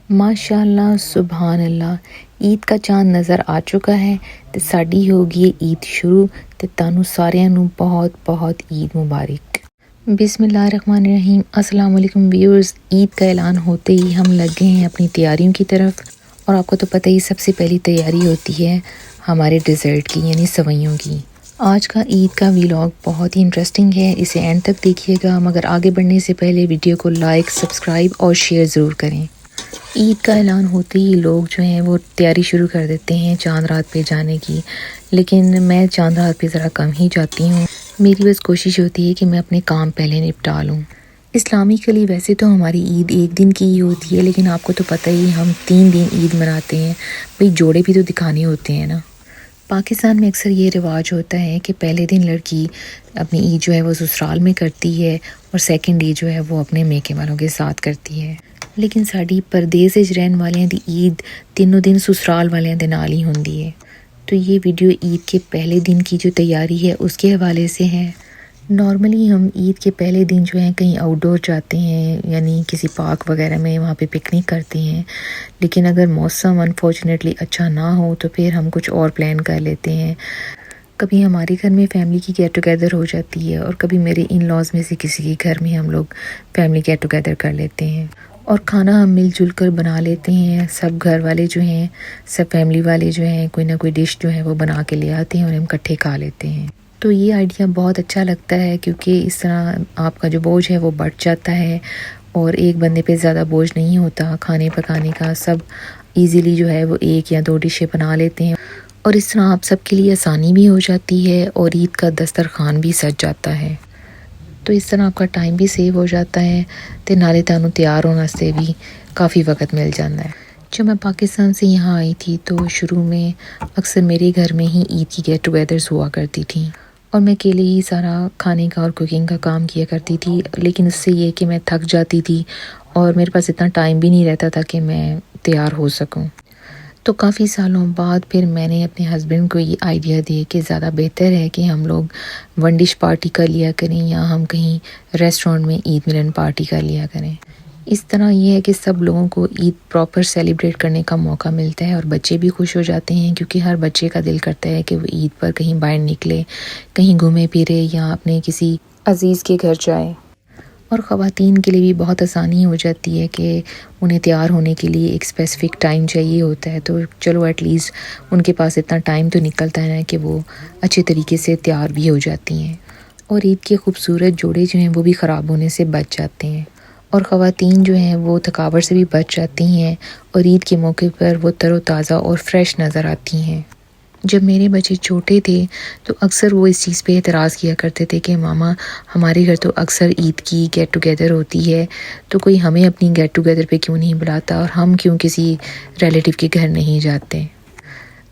माशाअल्लाह सुभान अल्लाह। ईद का चांद नज़र आ चुका है ते साडी हो गई ईद शुरू ते तानू सारिਆਂ ਨੂੰ बहुत बहुत ईद मुबारक। बिस्मिल्लाहिर्रहमानिर्रहीम। अस्सलाम वालेकुम व्यूअर्स। ईद का ऐलान होते ही हम लग गए हैं अपनी तैयारियों की तरफ और आपको तो पता ही सबसे पहली तैयारी होती है हमारे डिज़र्ट की यानी सवैयों की। आज का ईद का व्लॉग बहुत ही इंटरेस्टिंग है, इसे एंड तक देखिएगा। मगर आगे बढ़ने से पहले वीडियो को लाइक, सब्सक्राइब और शेयर ज़रूर करें। ईद का ऐलान होते ही लोग जो हैं वो तैयारी शुरू कर देते हैं चांद रात पे जाने की, लेकिन मैं चांद रात पे ज़रा कम ही जाती हूँ। मेरी बस कोशिश होती है कि मैं अपने काम पहले निपटा लूँ। इस्लामिकली वैसे तो हमारी ईद एक दिन की ही होती है, लेकिन आपको तो पता ही हम 3 दिन ईद मनाते हैं। भाई जोड़े भी तो दिखाने होते हैं ना। पाकिस्तान में अक्सर ये रिवाज होता है कि पहले दिन लड़की अपनी ईद जो है वो ससुराल में करती है और सेकंड ईद जो है वो अपने मेके वालों के साथ करती है। लेकिन साड़ी परदेस विच रहन वालियां दी ईद तीनों दिन ससुराल वालियां दे नाल ही हुंदी है। तो ये वीडियो ईद के पहले दिन की जो तैयारी है उसके हवाले से है। नॉर्मली हम ईद के पहले दिन जो है कहीं आउटडोर जाते हैं, यानी किसी पार्क वगैरह में वहाँ पे पिकनिक करते हैं। लेकिन अगर मौसम अनफॉर्चुनेटली अच्छा ना हो तो फिर हम कुछ और प्लान कर लेते हैं। कभी हमारे घर में फैमिली की गेट टुगेदर हो जाती है और कभी मेरे इन लॉज में से किसी के घर में हम लोग फैमिली गेट टुगेदर कर लेते हैं और खाना हम मिलजुल कर बना लेते हैं। सब घर वाले जो हैं, सब फैमिली वाले जो हैं, कोई ना कोई डिश जो है वो बना के ले आते हैं और हम इकट्ठे खा लेते हैं। तो ये आइडिया बहुत अच्छा लगता है क्योंकि इस तरह आपका जो बोझ है वो बढ़ जाता है और एक बंदे पे ज़्यादा बोझ नहीं होता खाने पकाने का। सब इजीली जो है वो 1 या 2 डिशें बना लेते हैं और इस तरह आप सबके लिए आसानी भी हो जाती है और ईद का दस्तरखान भी सज जाता है। तो इस तरह आपका टाइम भी सेव हो जाता है तो नाले तानू तैयार होने से भी काफ़ी वक्त मिल जाता है। जब मैं पाकिस्तान से यहाँ आई थी तो शुरू में अक्सर मेरे घर में ही ईद की गेट टुगेदर्स हुआ करती थी और मैं अकेले ही सारा खाने का और कुकिंग का काम किया करती थी। लेकिन इससे ये कि मैं थक जाती थी और मेरे पास इतना टाइम भी नहीं रहता था कि मैं तैयार हो सकूँ। तो काफ़ी सालों बाद फिर मैंने अपने हस्बैंड को ये आइडिया दिया कि ज़्यादा बेहतर है कि हम लोग वन डिश पार्टी कर लिया करें या हम कहीं रेस्टोरेंट में ईद मिलन पार्टी कर लिया करें। इस तरह ये है कि सब लोगों को ईद प्रॉपर सेलिब्रेट करने का मौका मिलता है और बच्चे भी खुश हो जाते हैं क्योंकि हर बच्चे का दिल करता है कि वो ईद पर कहीं बाहर निकले, कहीं घूमे फिरे या अपने किसी अजीज़ के घर जाए। और ख़वातीन के लिए भी बहुत आसानी हो जाती है कि उन्हें तैयार होने के लिए एक स्पेसिफ़िक टाइम चाहिए होता है, तो चलो एटलीस्ट उनके पास इतना टाइम तो निकलता है ना कि वो अच्छे तरीके से तैयार भी हो जाती हैं और ईद के खूबसूरत जोड़े जो हैं वो भी ख़राब होने से बच जाते हैं और ख़वातीन जो हैं वो थकावट से भी बच जाती हैं और ईद के मौके पर वो तरोताज़ा और फ्रेश नज़र आती हैं। जब मेरे बच्चे छोटे थे तो अक्सर वो इस चीज़ पे एतराज़ किया करते थे कि मामा हमारे घर तो अक्सर ईद की गेट टुगेदर होती है, तो कोई हमें अपनी गेट टुगेदर पे क्यों नहीं बुलाता और हम क्यों किसी रिलेटिव के घर नहीं जाते।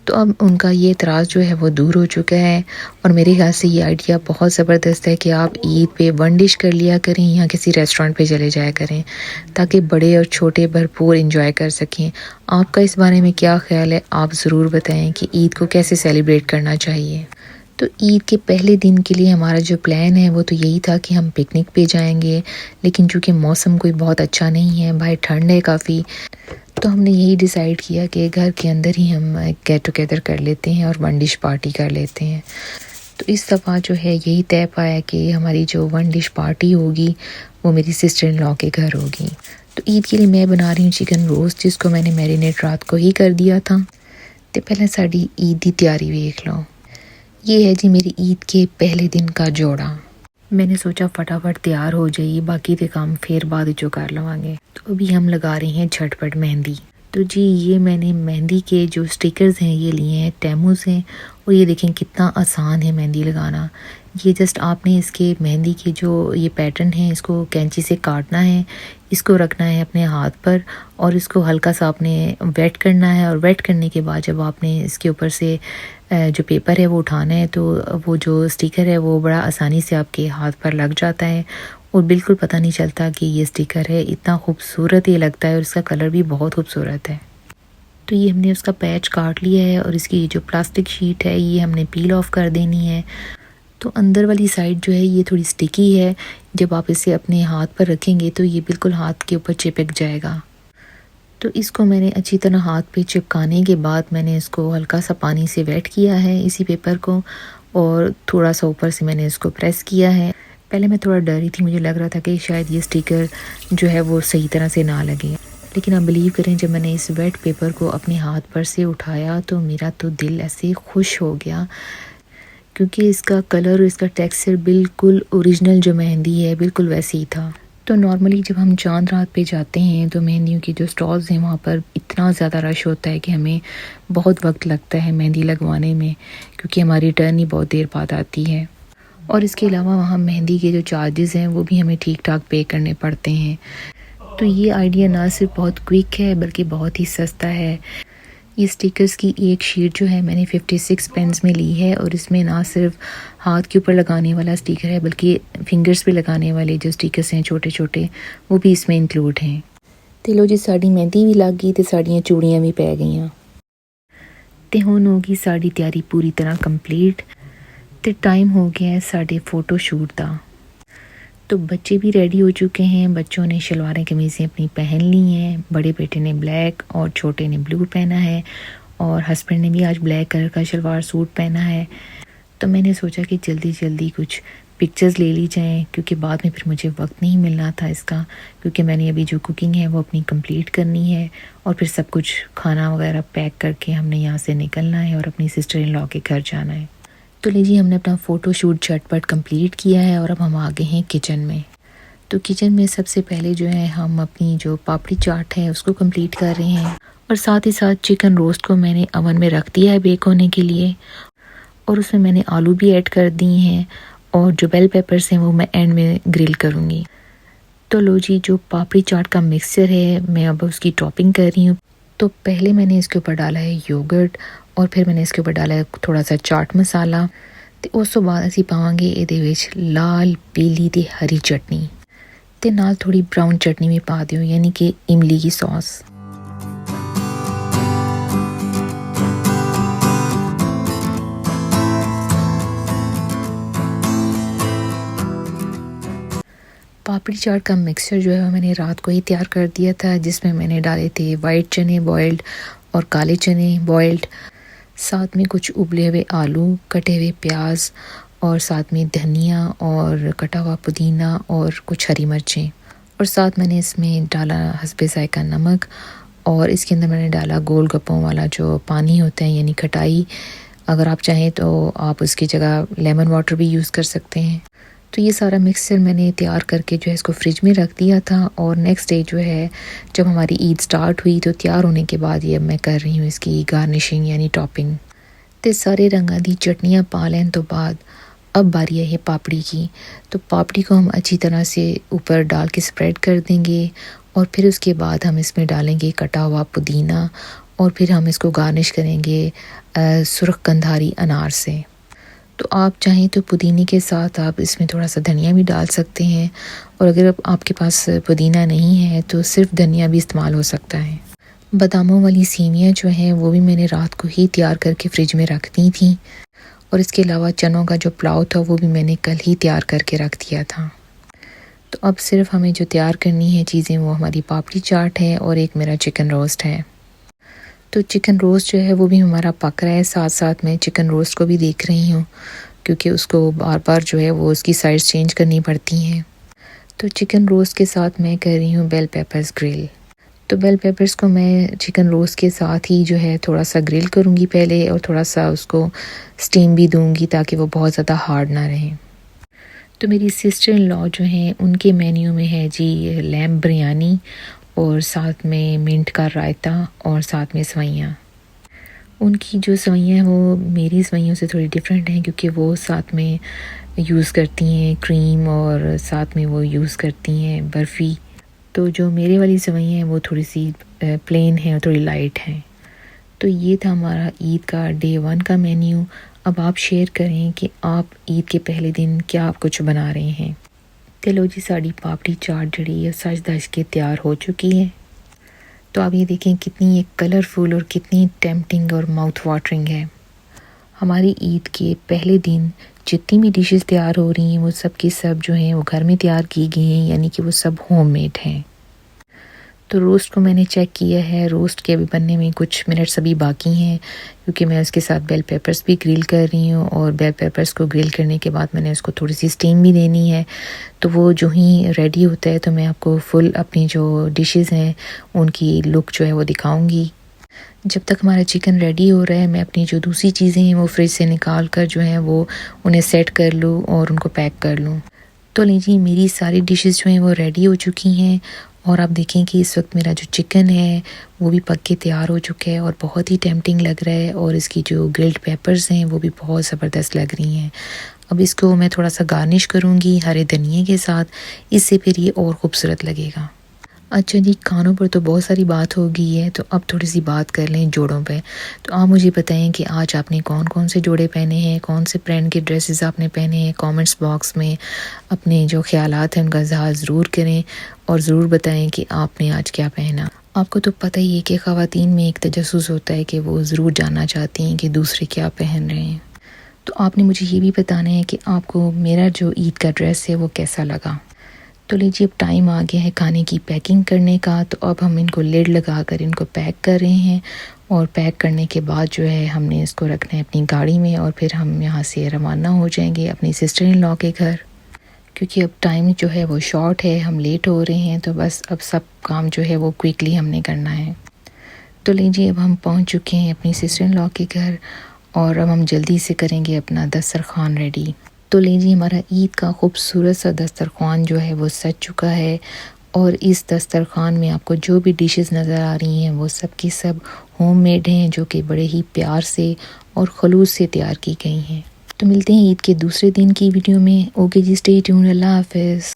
तो अब उनका ये एतराज़ जो है वो दूर हो चुका है और मेरे ख्याल से ये आइडिया बहुत ज़बरदस्त है कि आप ईद पे वन डिश कर लिया करें या किसी रेस्टोरेंट पे चले जाया करें ताकि बड़े और छोटे भरपूर एंजॉय कर सकें। आपका इस बारे में क्या ख्याल है, आप ज़रूर बताएं कि ईद को कैसे सेलिब्रेट करना चाहिए। तो ईद के पहले दिन के लिए हमारा जो प्लान है वो तो यही था कि हम पिकनिक पे जाएंगे, लेकिन चूँकि मौसम कोई बहुत अच्छा नहीं है, बाहर ठंड है काफ़ी, तो हमने यही डिसाइड किया कि घर के अंदर ही हम गेट टुगेदर कर लेते हैं और वन डिश पार्टी कर लेते हैं। तो इस दफ़ा जो है यही तय पाया कि हमारी जो वन डिश पार्टी होगी वो मेरी सिस्टर इन लॉ के घर होगी। तो ईद के लिए मैं बना रही हूँ चिकन रोस्ट, जिसको मैंने मैरिनेट रात को ही कर दिया था। तो पहले साड़ी ईद की तैयारी देख लो। ये है जी मेरी ईद के पहले दिन का जोड़ा। मैंने सोचा फटाफट तैयार हो जाइए, बाकी के काम फिर बाद जो कर लवांगे। तो अभी हम लगा रहे हैं झटपट मेहंदी। तो जी ये मैंने मेहंदी के जो स्टिकर्स हैं ये लिए हैं टेमू से और ये देखें कितना आसान है मेहंदी लगाना। ये जस्ट आपने इसके मेहंदी के जो ये पैटर्न है इसको कैंची से काटना है, इसको रखना है अपने हाथ पर और इसको हल्का सा आपने वेट करना है और वेट करने के बाद जब आपने इसके ऊपर से जो पेपर है वो उठाना है तो वो जो स्टिकर है वो बड़ा आसानी से आपके हाथ पर लग जाता है और बिल्कुल पता नहीं चलता कि ये स्टिकर है। इतना खूबसूरत ये लगता है और इसका कलर भी बहुत खूबसूरत है। तो ये हमने उसका पैच काट लिया है और इसकी जो प्लास्टिक शीट है ये हमने पील ऑफ कर देनी है। तो अंदर वाली साइड जो है ये थोड़ी स्टिकी है, जब आप इसे अपने हाथ पर रखेंगे तो ये बिल्कुल हाथ के ऊपर चिपक जाएगा। तो इसको मैंने अच्छी तरह हाथ पे चिपकाने के बाद मैंने इसको हल्का सा पानी से वेट किया है इसी पेपर को, और थोड़ा सा ऊपर से मैंने इसको प्रेस किया है। पहले मैं थोड़ा डरी थी, मुझे लग रहा था कि शायद ये स्टिकर जो है वो सही तरह से ना लगे, लेकिन आप बिलीव करें जब मैंने इस वेट पेपर को अपने हाथ पर से उठाया तो मेरा तो दिल ऐसे खुश हो गया, क्योंकि इसका कलर और इसका टेक्सचर बिल्कुल ओरिजिनल जो मेहंदी है बिल्कुल वैसे ही था। तो नॉर्मली जब हम चांद रात पे जाते हैं तो मेहंदियों की जो स्टॉल्स हैं वहाँ पर इतना ज़्यादा रश होता है कि हमें बहुत वक्त लगता है मेहंदी लगवाने में, क्योंकि हमारी टर्न ही बहुत देर बाद आती है। और इसके अलावा वहाँ मेहंदी के जो चार्जेस हैं वो भी हमें ठीक ठाक पे करने पड़ते हैं। तो ये आइडिया ना सिर्फ बहुत क्विक है बल्कि बहुत ही सस्ता है। ये स्टिकर्स की एक शीट जो है मैंने 56 पेन्स में ली है, और इसमें ना सिर्फ हाथ के ऊपर लगाने वाला स्टिकर है बल्कि फिंगर्स पे लगाने वाले जो स्टिकर्स हैं छोटे छोटे वो भी इसमें इंक्लूड हैं। तो लो जी साड़ी मेहंदी भी लग गई तो साड़ियाँ चूड़ियाँ भी पै गई। तो हुण होगी साड़ी तैयारी पूरी तरह कंप्लीट, तो टाइम हो गया है साढ़े फोटो शूट का। तो बच्चे भी रेडी हो चुके हैं, बच्चों ने शलवारें कमीज़ें अपनी पहन ली हैं। बड़े बेटे ने ब्लैक और छोटे ने ब्लू पहना है, और हस्बैंड ने भी आज ब्लैक कलर का शलवार सूट पहना है। तो मैंने सोचा कि जल्दी जल्दी कुछ पिक्चर्स ले ली जाएं, क्योंकि बाद में फिर मुझे वक्त नहीं मिलना था इसका, क्योंकि मैंने अभी जो कुकिंग है वो अपनी कंप्लीट करनी है, और फिर सब कुछ खाना वगैरह पैक करके हमने यहाँ से निकलना है और अपनी सिस्टर इन लॉ के घर जाना है। तो लीजिए हमने अपना फ़ोटो शूट झटपट कंप्लीट किया है और अब हम आ गए हैं किचन में। तो किचन में सबसे पहले जो है हम अपनी जो पापड़ी चाट है उसको कंप्लीट कर रहे हैं, और साथ ही साथ चिकन रोस्ट को मैंने अवन में रख दिया है बेक होने के लिए, और उसमें मैंने आलू भी ऐड कर दिए हैं, और जो बेल पेपर्स हैं वो मैं एंड में ग्रिल करूँगी। तो लो जी जो पापड़ी चाट का मिक्सचर है मैं अब उसकी टॉपिंग कर रही हूँ। तो पहले मैंने इसके ऊपर डाला है योगर्ट, और फिर मैंने इसके ऊपर डाला है थोड़ा सा चाट मसाला, तो उस तो बाद असी पावांगे ਇਹਦੇ ਵਿੱਚ लाल पीली ते हरी चटनी, ते नाल थोड़ी ब्राउन चटनी भी पा दियो, यानी कि इमली की सॉस। पापड़ी चाट का मिक्सचर जो है मैंने रात को ही तैयार कर दिया था, जिसमें मैंने डाले थे वाइट चने बॉइल्ड और काले चने बॉइल्ड, साथ में कुछ उबले हुए आलू, कटे हुए प्याज, और साथ में धनिया और कटा हुआ पुदीना और कुछ हरी मिर्चें, और साथ मैंने इसमें डाला हस्बे ज़ायका नमक, और इसके अंदर मैंने डाला गोलगप्पों वाला जो पानी होता है यानी खटाई। अगर आप चाहें तो आप उसकी जगह लेमन वाटर भी यूज़ कर सकते हैं। तो ये सारा मिक्सचर मैंने तैयार करके जो है इसको फ्रिज में रख दिया था, और नेक्स्ट डे जो है जब हमारी ईद स्टार्ट हुई तो तैयार होने के बाद ये अब मैं कर रही हूँ इसकी गार्निशिंग यानी टॉपिंग। तो सारे रंगा दी चटनियाँ पा लें तो बाद अब बारी है पापड़ी की। तो पापड़ी को हम अच्छी तरह से ऊपर डाल के स्प्रेड कर देंगे, और फिर उसके बाद हम इसमें डालेंगे कटा हुआ पुदीना, और फिर हम इसको गार्निश करेंगे सुर्ख कंधारी अनार से। तो आप चाहें तो पुदीने के साथ आप इसमें थोड़ा सा धनिया भी डाल सकते हैं, और अगर आपके पास पुदीना नहीं है तो सिर्फ धनिया भी इस्तेमाल हो सकता है। बादामों वाली सेवियाँ जो हैं वो भी मैंने रात को ही तैयार करके फ्रिज में रख दी थी, और इसके अलावा चनों का जो पुलाव था वो भी मैंने कल ही तैयार करके रख दिया था। तो अब सिर्फ हमें जो तैयार करनी है चीज़ें वो हमारी पापड़ी चाट है और एक मेरा चिकन रोस्ट है। तो चिकन रोस्ट जो है वो भी हमारा पक रहा है, साथ साथ मैं चिकन रोस्ट को भी देख रही हूँ, क्योंकि उसको बार बार जो है वो उसकी साइड्स चेंज करनी पड़ती हैं। तो चिकन रोस्ट के साथ मैं कर रही हूँ बेल पेपर्स ग्रिल। तो बेल पेपर्स को मैं चिकन रोस्ट के साथ ही जो है थोड़ा सा ग्रिल करूँगी पहले, और थोड़ा सा उसको स्टीम भी दूँगी ताकि वो बहुत ज़्यादा हार्ड ना रहे। तो मेरी सिस्टर इन लॉ जो हैं उनके मेन्यू में है जी लैम्ब बिरयानी, और साथ में मिंट का रायता, और साथ में सवैयाँ। उनकी जो सवैयाँ हैं वो मेरी सवैयों से थोड़ी डिफरेंट हैं, क्योंकि वो साथ में यूज़ करती हैं क्रीम, और साथ में वो यूज़ करती हैं बर्फ़ी। तो जो मेरे वाली सवैयाँ हैं वो थोड़ी सी प्लेन है और थोड़ी लाइट हैं। तो ये था हमारा ईद का डे 1 का मेन्यू। अब आप शेयर करें कि आप ईद के पहले दिन क्या कुछ बना रहे हैं। चलो जी साड़ी पापड़ी चाट जड़ी है सज धज के तैयार हो चुकी है। तो आप ये देखें कितनी ये कलरफुल और कितनी टेम्पटिंग और माउथ वाटरिंग है। हमारी ईद के पहले दिन जितनी भी डिशेस तैयार हो रही हैं वो सब की सब जो हैं वो घर में तैयार की गई हैं, यानी कि वो सब होममेड हैं। तो रोस्ट को मैंने चेक किया है, रोस्ट के अभी बनने में कुछ मिनट्स अभी बाकी हैं, क्योंकि मैं उसके साथ बेल पेपर्स भी ग्रिल कर रही हूँ, और बेल पेपर्स को ग्रिल करने के बाद मैंने उसको थोड़ी सी स्टीम भी देनी है। तो वो जो ही रेडी होता है तो मैं आपको फुल अपनी जो डिशेस हैं उनकी लुक जो है वो दिखाऊंगी। जब तक हमारा चिकन रेडी हो रहा है, मैं अपनी जो दूसरी चीज़ें हैं वो फ्रिज से निकाल कर जो है वो उन्हें सेट कर लूँ और उनको पैक कर लूँ। तो लीजिए, मेरी सारी डिशेस जो हैं वो रेडी हो चुकी हैं, और आप देखें कि इस वक्त मेरा जो चिकन है वो भी पक के तैयार हो चुका है और बहुत ही टेम्पटिंग लग रहा है, और इसकी जो ग्रिल्ड पेपर्स हैं वो भी बहुत ज़बरदस्त लग रही हैं। अब इसको मैं थोड़ा सा गार्निश करूँगी हरे धनिए के साथ, इससे फिर ये और ख़ूबसूरत लगेगा। अच्छा जी, खानों पर तो बहुत सारी बात हो गई है, तो अब थोड़ी सी बात कर लें जोड़ों पे। तो आप मुझे बताएं कि आज आपने कौन कौन से जोड़े पहने हैं, कौन से ब्रांड के ड्रेसेस आपने पहने हैं। कमेंट्स बॉक्स में अपने जो ख्यालात हैं उनका इज़हार ज़रूर करें, और ज़रूर बताएं कि आपने आज क्या पहना। आपको तो पता ही है कि ख़वातीन में एक तजस्सुस होता है कि वो ज़रूर जानना चाहती हैं कि दूसरे क्या पहन रहे हैं। तो आपने मुझे ये भी बताना है कि आपको मेरा जो ईद का ड्रेस है वो कैसा लगा। तो लीजिए, अब टाइम आ गया है खाने की पैकिंग करने का। तो अब हम इनको लिड लगा कर इनको पैक कर रहे हैं, और पैक करने के बाद जो है हमने इसको रखना है अपनी गाड़ी में, और फिर हम यहाँ से रवाना हो जाएंगे अपनी सिस्टर इन लॉ के घर, क्योंकि अब टाइम जो है वो शॉर्ट है, हम लेट हो रहे हैं। तो बस अब सब काम जो है वो क्विकली हमने करना है। तो लीजिए, अब हम पहुँच चुके हैं अपनी सिस्टर इन लॉ के घर, और अब हम जल्दी से करेंगे अपना दस्तरखान रेडी। तो लीजिए, हमारा ईद का खूबसूरत सा दस्तरखान जो है वो सज चुका है, और इस दस्तरखान में आपको जो भी डिशेस नज़र आ रही हैं वो सब की सब होममेड हैं, जो कि बड़े ही प्यार से और खलूस से तैयार की गई हैं। तो मिलते हैं ईद के दूसरे दिन की वीडियो में। ओके जी, स्टे ट्यून्ड, अल्लाह हाफ़िज़।